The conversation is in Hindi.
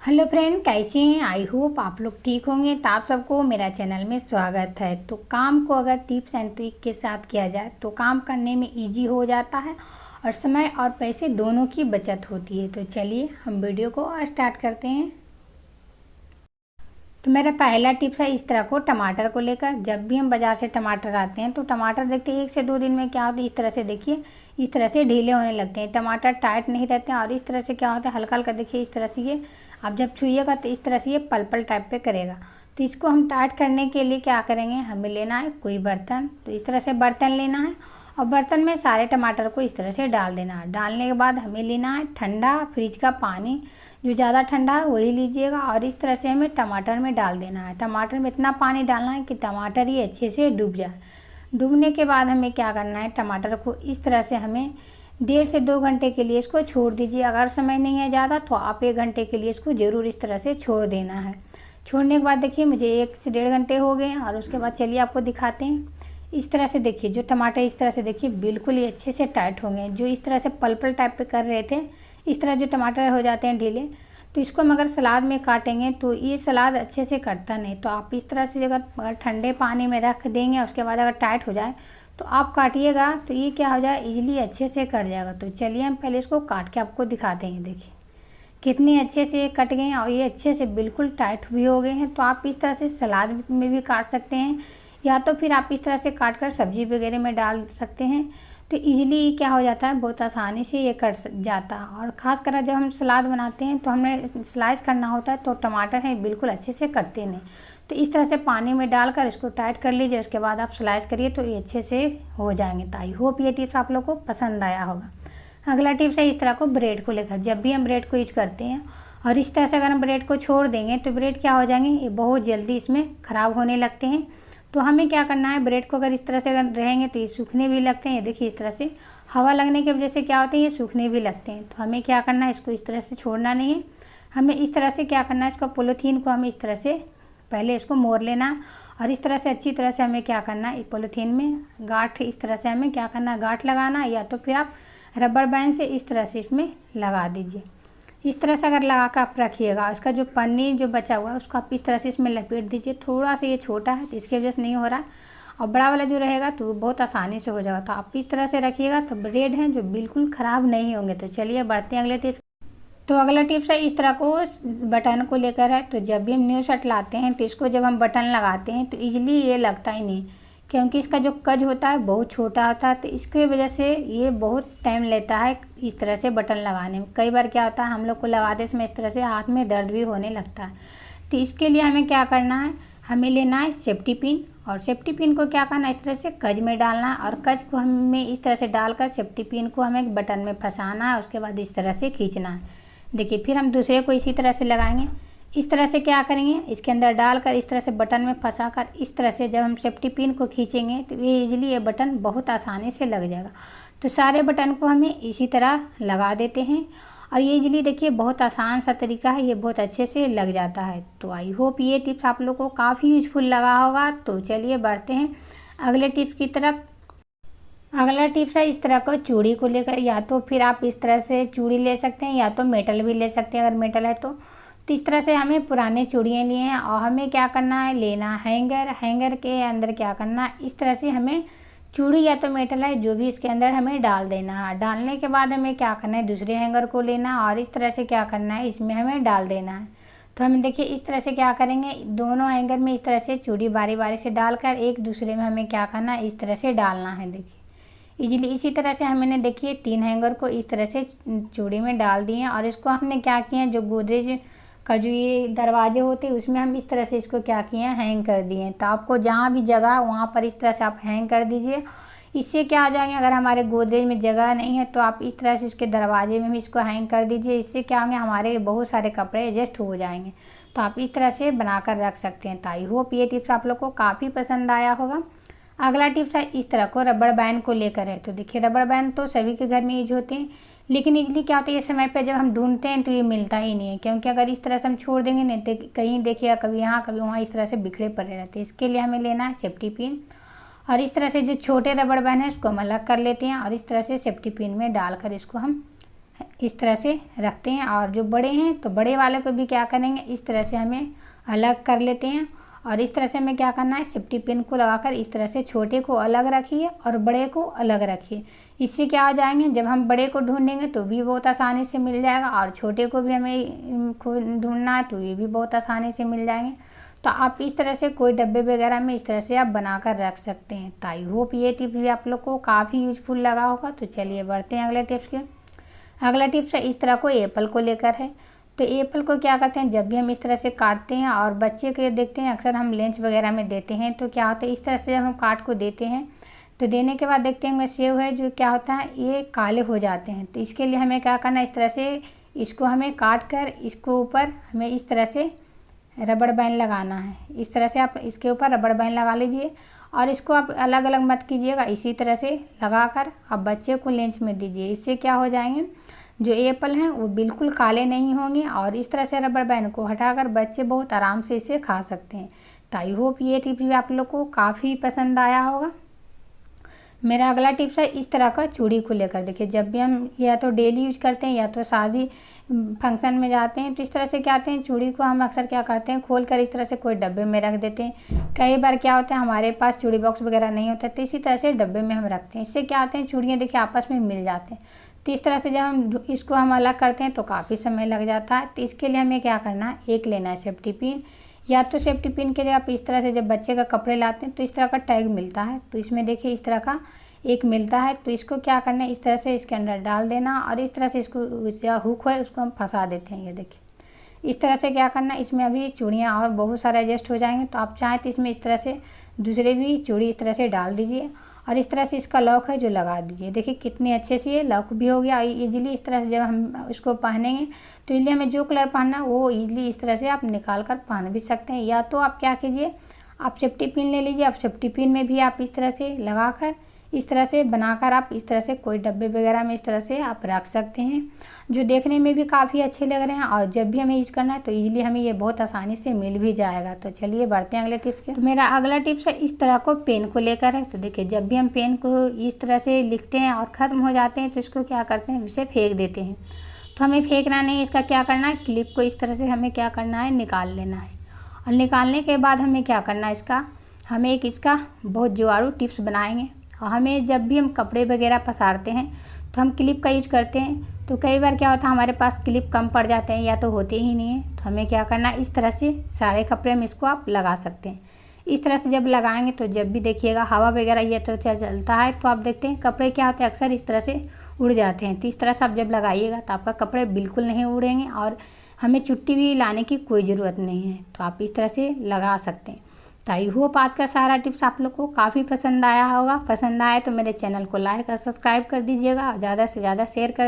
हेलो फ्रेंड, कैसे हैं? आई होप आप लोग ठीक होंगे। तो आप सबको मेरा चैनल में स्वागत है। तो काम को अगर टिप्स एंड ट्रिक के साथ किया जाए तो काम करने में इजी हो जाता है और समय और पैसे दोनों की बचत होती है। तो चलिए हम वीडियो को स्टार्ट करते हैं। तो मेरा पहला टिप्स है इस तरह को टमाटर को लेकर। जब भी हम बाज़ार से टमाटर आते हैं तो टमाटर देखते हैं 1 से 2 दिन में क्या होता है, इस तरह से देखिए, इस तरह से ढीले होने लगते हैं। टमाटर टाइट नहीं रहते हैं और इस तरह से क्या होता है, हल्का हल्का देखिए इस तरह से ये आप जब छुइएगा तो इस तरह से ये पल पल टाइप पे करेगा। तो इसको हम टाइट करने के लिए क्या करेंगे, हमें लेना है कोई बर्तन। तो इस तरह से बर्तन लेना है और बर्तन में सारे टमाटर को इस तरह से डाल देना है। डालने के बाद हमें लेना है ठंडा फ्रिज का पानी, जो ज़्यादा ठंडा है वही लीजिएगा और इस तरह से हमें टमाटर में डाल देना है। टमाटर में इतना पानी डालना है कि टमाटर ही अच्छे से डूब जाए। डूबने के बाद हमें क्या करना है, टमाटर को इस तरह से हमें 1.5 से 2 घंटे के लिए इसको छोड़ दीजिए। अगर समय नहीं है ज़्यादा तो आप 1 घंटे के लिए इसको ज़रूर इस तरह से छोड़ देना है। छोड़ने के बाद देखिए मुझे 1 से 1.5 घंटे हो गए और उसके बाद चलिए आपको दिखाते हैं। इस तरह से देखिए जो टमाटर इस तरह से देखिए बिल्कुल ही अच्छे से टाइट होंगे। जो इस तरह से पल पल टाइप पे कर रहे थे, इस तरह जो टमाटर हो जाते हैं ढीले, तो इसको हम अगर सलाद में काटेंगे तो ये सलाद अच्छे से कटता नहीं। तो आप इस तरह से अगर ठंडे पानी में रख देंगे उसके बाद अगर टाइट हो जाए तो आप काटिएगा तो ये क्या हो जाए, इजीली अच्छे से कट जाएगा। तो चलिए हम पहले इसको काट के आपको दिखाते हैं। देखिए कितने अच्छे से ये कट गए हैं और ये अच्छे से बिल्कुल टाइट भी हो गए हैं। तो आप इस तरह से सलाद में भी काट सकते हैं या तो फिर आप इस तरह से काट कर सब्जी वगैरह में डाल सकते हैं। तो इजीली क्या हो जाता है, बहुत आसानी से ये कट जाता है। और ख़ास कर जब हम सलाद बनाते हैं तो हमें स्लाइस करना होता है तो टमाटर है बिल्कुल अच्छे से कटते नहीं। तो इस तरह से पानी में डालकर इसको टाइट कर लीजिए, उसके बाद आप स्लाइस करिए तो ये अच्छे से हो जाएंगे। तो आई होप ये टिप्स आप लोग को पसंद आया होगा। अगला टिप्स है इस तरह को ब्रेड को लेकर। जब भी हम ब्रेड को यूज करते हैं और इस तरह से अगर हम ब्रेड को छोड़ देंगे तो ब्रेड क्या हो जाएंगे, ये बहुत जल्दी इसमें ख़राब होने लगते हैं। तो हमें क्या करना है, ब्रेड को अगर इस तरह से अगर रहेंगे तो ये सूखने भी लगते हैं। ये देखिए इस तरह से हवा लगने की वजह से क्या होते हैं, ये सूखने भी लगते हैं। तो हमें क्या करना है, इसको इस तरह से छोड़ना नहीं है। हमें इस तरह से क्या करना है, इसको पॉलीथीन को हमें इस तरह से पहले इसको मोड़ लेना और इस तरह से अच्छी तरह से हमें क्या करना है, पॉलीथीन में गांठ इस तरह से हमें क्या करना है, गांठ लगाना, या तो फिर आप रबर बैंड से इस तरह से इसमें लगा दीजिए। इस तरह से अगर लगा कर आप रखिएगा, इसका जो पन्नी जो बचा हुआ है उसको आप इस तरह से इसमें लपेट दीजिए। थोड़ा सा ये छोटा है तो इसकी वजह से नहीं हो रहा, और बड़ा वाला जो रहेगा तो बहुत आसानी से हो जाएगा। तो आप इस तरह से रखिएगा तो ब्रेड हैं जो बिल्कुल ख़राब नहीं होंगे। तो चलिए बढ़ते हैं अगले टिप्स। तो अगला टिप्स है इस तरह को बटन को लेकर है। तो जब भी हम न्यू शर्ट लाते हैं तो इसको जब हम बटन लगाते हैं तो ईजिली ये लगता ही नहीं, क्योंकि इसका जो कज होता है बहुत छोटा होता है। तो इसकी वजह से ये बहुत टाइम लेता है इस तरह से बटन लगाने में। कई बार क्या होता है, हम लोग को लगाते समय इस तरह से हाथ में दर्द भी होने लगता है। तो इसके लिए हमें क्या करना है, हमें लेना है सेफ्टी पिन, और सेफ्टी पिन को क्या करना है, इस तरह से कज में डालना है और कज को हमें इस तरह से डालकर सेफ्टी पिन को हमें बटन में फंसाना है। उसके बाद इस तरह से खींचना है। देखिए फिर हम दूसरे को इसी तरह से लगाएंगे। इस तरह से क्या करेंगे, इसके अंदर डालकर इस तरह से बटन में फंसाकर इस तरह से जब हम सेफ्टी पिन को खींचेंगे तो ये इजीली ये बटन बहुत आसानी से लग जाएगा। तो सारे बटन को हमें इसी तरह लगा देते हैं और ये इजीली देखिए बहुत आसान सा तरीका है, ये बहुत अच्छे से लग जाता है। तो आई होप ये टिप्स आप लोग को काफ़ी यूजफुल लगा होगा। तो चलिए बढ़ते हैं अगले टिप्स की तरफ। अगला टिप्स है इस तरह को चूड़ी को लेकर। या तो फिर आप इस तरह से चूड़ी ले सकते हैं या तो मेटल भी ले सकते हैं, अगर मेटल है तो इस तरह से हमें पुराने चूड़ियाँ लिए हैं और हमें क्या करना है, लेना हैंगर। हैंगर के अंदर क्या करना है, इस तरह से हमें चूड़ी या तो मेटल है जो भी इसके अंदर हमें डाल देना है। डालने के बाद हमें क्या करना है, दूसरे हैंगर को लेना और इस तरह से क्या करना है, इसमें हमें डाल देना है। तो हमें देखिए इस तरह से क्या करेंगे, दोनों हैंगर में इस तरह से चूड़ी बारी बारी से डालकर एक दूसरे में हमें क्या करना है, इस तरह से डालना है। देखिए इजीली इसी तरह से हमने देखिए 3 हैंगर को इस तरह से चूड़ी में डाल दिए और इसको हमने क्या किया, जो गोदरेज का जो ये दरवाजे होते हैं उसमें हम इस तरह से इसको क्या किए हैं, हैंग कर दिए। तो आपको जहाँ भी जगह वहाँ पर इस तरह से आप हैंग कर दीजिए। इससे क्या आ जाएंगे, अगर हमारे गोदरेज में जगह नहीं है तो आप इस तरह से इसके दरवाजे में भी इसको हैंग कर दीजिए। इससे क्या होंगे, हमारे बहुत सारे कपड़े एडजस्ट हो जाएंगे। तो आप इस तरह से बनाकर रख सकते हैं। तो आई होप ये टिप्स आप लोग को काफ़ी पसंद आया होगा। अगला टिप्स है इस तरह को रबड़ बैंड को लेकर है। तो देखिए रबड़ बैंड तो सभी के घर में यूज होते हैं, लेकिन इजली क्या होता है, ये समय पे जब हम ढूंढते हैं तो ये मिलता ही नहीं है, क्योंकि अगर इस तरह से हम छोड़ देंगे नहीं तो कहीं देखिए कभी यहाँ कभी वहाँ इस तरह से बिखरे पड़े रहते हैं। इसके लिए हमें लेना है सेफ्टी पिन और इस तरह से जो छोटे रबड़ बैंड है उसको हम अलग कर लेते हैं और इस तरह से सेफ्टी पिन में डालकर इसको हम इस तरह से रखते हैं। और जो बड़े हैं तो बड़े वाले को भी क्या करेंगे, इस तरह से हमें अलग कर लेते हैं। और इस तरह से हमें क्या करना है, सेफ्टी पिन को लगाकर इस तरह से छोटे को अलग रखिए और बड़े को अलग रखिए। इससे क्या हो जाएंगे, जब हम बड़े को ढूंढेंगे तो भी बहुत आसानी से मिल जाएगा, और छोटे को भी हमें ढूंढना है तो ये भी बहुत आसानी से मिल जाएंगे। तो आप इस तरह से कोई डब्बे वगैरह में इस तरह से आप बनाकर रख सकते हैं। तो आई होप ये टिप्स भी आप लोग को काफ़ी यूजफुल लगा होगा। तो चलिए बढ़ते हैं अगले टिप्स के। अगला टिप्स है इस तरह को एप्पल को लेकर है। तो एप्पल को क्या करते हैं, जब भी हम इस तरह से काटते हैं और बच्चे के देखते हैं अक्सर हम लंच वगैरह में देते हैं, तो क्या होता है इस तरह से जब हम काट को देते हैं तो देने के बाद देखते हैं सेव है जो क्या होता है ये काले हो जाते हैं। तो इसके लिए हमें क्या करना है, इस तरह से इसको हमें काट कर इसको ऊपर हमें इस तरह से रबड़ बैंड लगाना है। इस तरह से आप इसके ऊपर रबड़ बैंड लगा लीजिए और इसको आप अलग अलग मत कीजिएगा, इसी तरह से लगाकर आप बच्चे को लंच में दीजिए। इससे क्या हो जाएंगे, जो एप्पल हैं वो बिल्कुल काले नहीं होंगे और इस तरह से रबड़ बैंड को हटाकर बच्चे बहुत आराम से इसे खा सकते हैं। तो आई होप ये टिप भी आप लोग को काफ़ी पसंद आया होगा। मेरा अगला टिप्स है इस तरह का चूड़ी को लेकर। देखिए जब भी हम या तो डेली यूज करते हैं या तो शादी फंक्शन में जाते हैं, तो इस तरह से क्या आते हैं चूड़ी को हम अक्सर क्या करते हैं खोल कर इस तरह से कोई डब्बे में रख देते हैं। कई बार क्या होता है हमारे पास चूड़ी बॉक्स वगैरह नहीं होता, तो इसी तरह से डब्बे में हम रखते हैं। इससे क्या होते हैं चूड़ियाँ देखिए आपस में मिल जाते हैं। तो इस तरह से जब हम इसको हम अलग करते हैं तो काफ़ी समय लग जाता है। तो इसके लिए हमें क्या करना है, एक लेना है सेफ्टी पिन, या तो सेफ्टी पिन के लिए आप इस तरह से जब बच्चे का कपड़े लाते हैं तो इस तरह का टैग मिलता है, तो इसमें देखिए इस तरह का एक मिलता है। तो इसको क्या करना है, इस तरह से इसके अंदर डाल देना और इस तरह से इसको हुक है उसको हम फंसा देते हैं। ये देखिए इस तरह से क्या करना है, इसमें अभी चूड़ियाँ और बहुत सारे एडजस्ट हो जाएंगे। तो आप चाहें तो इसमें इस तरह से दूसरे भी चूड़ी इस तरह से डाल दीजिए और इस तरह से इसका लॉक है जो लगा दीजिए। देखिए कितने अच्छे से ये लॉक भी हो गया इजीली। इस तरह से जब हम इसको पहनेंगे तो इसलिए हमें जो कलर पहनना है वो इजीली इस तरह से आप निकाल कर पहन भी सकते हैं। या तो आप क्या कीजिए, आप सेफ्टी पिन ले लीजिए, आप सेफ्टी पिन में भी आप इस तरह से लगाकर इस तरह से बनाकर आप इस तरह से कोई डब्बे वगैरह में इस तरह से आप रख सकते हैं, जो देखने में भी काफ़ी अच्छे लग रहे हैं और जब भी हमें यूज करना है तो इजीली हमें ये बहुत आसानी से मिल भी जाएगा। तो चलिए बढ़ते हैं अगले टिप्स के। तो मेरा अगला टिप्स है इस तरह को पेन को लेकर है। तो देखिए जब भी हम पेन को इस तरह से लिखते हैं और ख़त्म हो जाते हैं तो इसको क्या करते हैं, इसे फेंक देते हैं। तो हमें फेंकना नहीं, इसका क्या करना है, क्लिप को इस तरह से हमें क्या करना है, निकाल लेना है। और निकालने के बाद हमें क्या करना है, हमें एक इसका बहुत जुगाड़ू टिप्स बनाएंगे। और हमें जब भी हम कपड़े वगैरह पसारते हैं तो हम क्लिप का यूज करते हैं, तो कई बार क्या होता है हमारे पास क्लिप कम पड़ जाते हैं या तो होते ही नहीं है। तो हमें क्या करना है, इस तरह से सारे कपड़े में इसको आप लगा सकते हैं। इस तरह से जब लगाएंगे तो जब भी देखिएगा हवा वगैरह ये तो चलता है तो आप देखते हैं कपड़े क्या होते हैं अक्सर इस तरह से उड़ जाते हैं। तो इस तरह से आप जब लगाइएगा तो आपका कपड़े बिल्कुल नहीं उड़ेंगे और हमें चुट्टी भी लाने की कोई ज़रूरत नहीं है। तो आप इस तरह से लगा सकते हैं। तो आई होप आज का सारा टिप्स आप लोग को काफ़ी पसंद आया होगा। पसंद आए तो मेरे चैनल को लाइक और सब्सक्राइब कर दीजिएगा और ज़्यादा से ज़्यादा शेयर कर